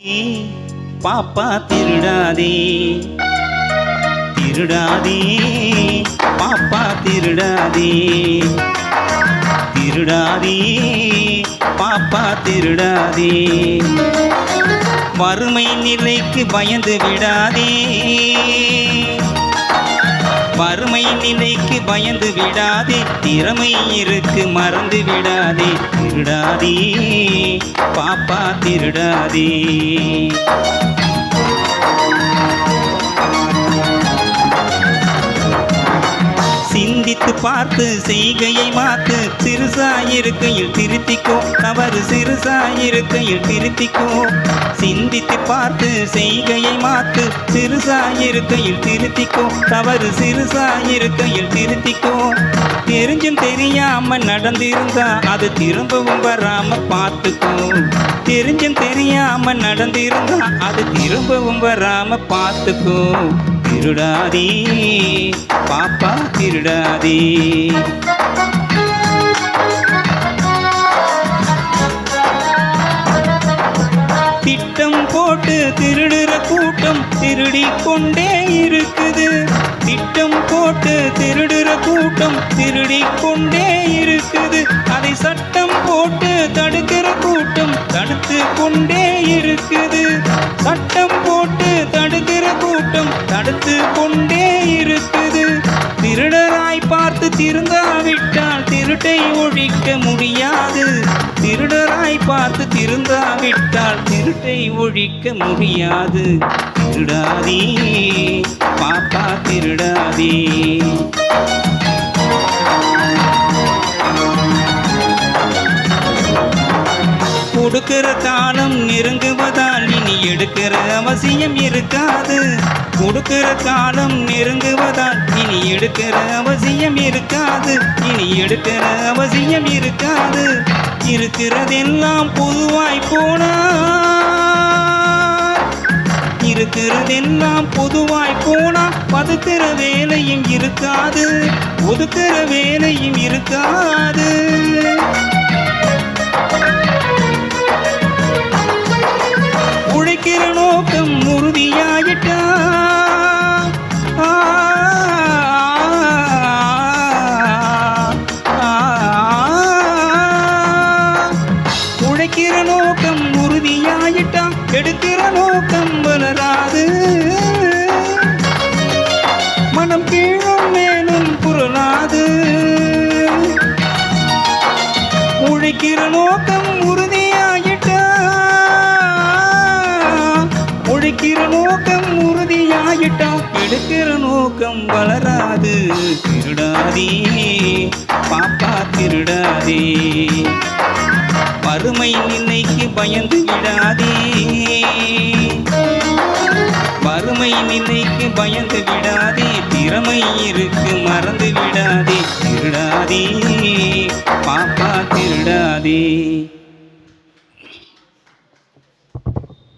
பாப்பா திருடாதே திருடாதே பாப்பா திருடாதே திருடாதே பாப்பா திருடாதே வறுமை நிலைக்கு பயந்து விடாதே வறுமை நிலைக்கு பயந்து விடாதே திறமை இருக்கு மறந்து விடாதே திருடாதே பாப்பா திருடாதே சிந்தித்து பார்த்து செய்கையை மாத்து சிறுசாயிருக்கையில் திருத்திக்கோ தவறு சிறுசாயிருக்கையில் திருத்திக்கோ சிந்தித்து பார்த்து செய்கையை மாத்து சிறுசாயிருக்கையில் திருத்திக்கோ தவறு சிறுசாயிருக்கையில் திருத்திக்கோ தெரிஞ்சும் தெரியாம நடந்திருந்தா அது திரும்பவும் வராம பார்த்துக்கோ தெரிஞ்சும் தெரியாம நடந்திருந்தா அது திரும்பவும் வராம பார்த்துக்கோ திருடாதே பாப்பா திருடாதே திட்டம் போட்டு திருடுற கூட்டம் திருடிக் கொண்டே இருக்குது திட்டம் போட்டு திருடுற கூட்டம் திருடிக் கொண்டே இருக்குது அதை சட்டம் போட்டு தடுக்கிற கூட்டம் தடுத்து கொண்டே இருக்குது சட்டம் போட்டு தடுக்கிற கூட்டம் தடுத்து கொண்டே இருக்குது திருடராய் பார்த்து திருந்தாவிட்டால் திருட்டை ஒழிக்க முடியாது திருடராய் பார்த்து திருந்தாவிட்டால் திருட்டை ஒழிக்க முடியாது திருடாதே பாப்பா திருடாதே கொடுக்கிற காலம் நெருங்குவதால் இனி எடுக்கிற அவசியம் இருக்காது கொடுக்கிற காலம் நெருங்குவதால் இனி எடுக்கிற அவசியம் இருக்காது இனி எடுக்கிற அவசியம் இருக்காது இருக்கிறதெல்லாம் பொதுவாய் போனா இருக்கிறதெல்லாம் பொதுவாய் போனா பதுக்கிற வேலையும் இருக்காது ஒதுக்கிற வேலையும் இருக்காது உழைக்கிற நோக்கம் உறுதியாயிட்டா உழைக்கிற நோக்கம் உறுதியாயிட்டா எடுக்கிற நோக்கம் வளராது மனம் கீழும் மேலும் புரளாது உழைக்கிற நோக்கம் உறுதியாயிட்டா உழைக்கிற நோக்கம் உறுதியாயிட்டா எடுக்கிற நோக்கம் வளராது திருடாதே பாப்பா திருடாதே வறுமை நிலைக்கு பயந்து விடாதே வறுமை நிலைக்கு பயந்து விடாதே திறமை இருக்கு மறந்து விடாதே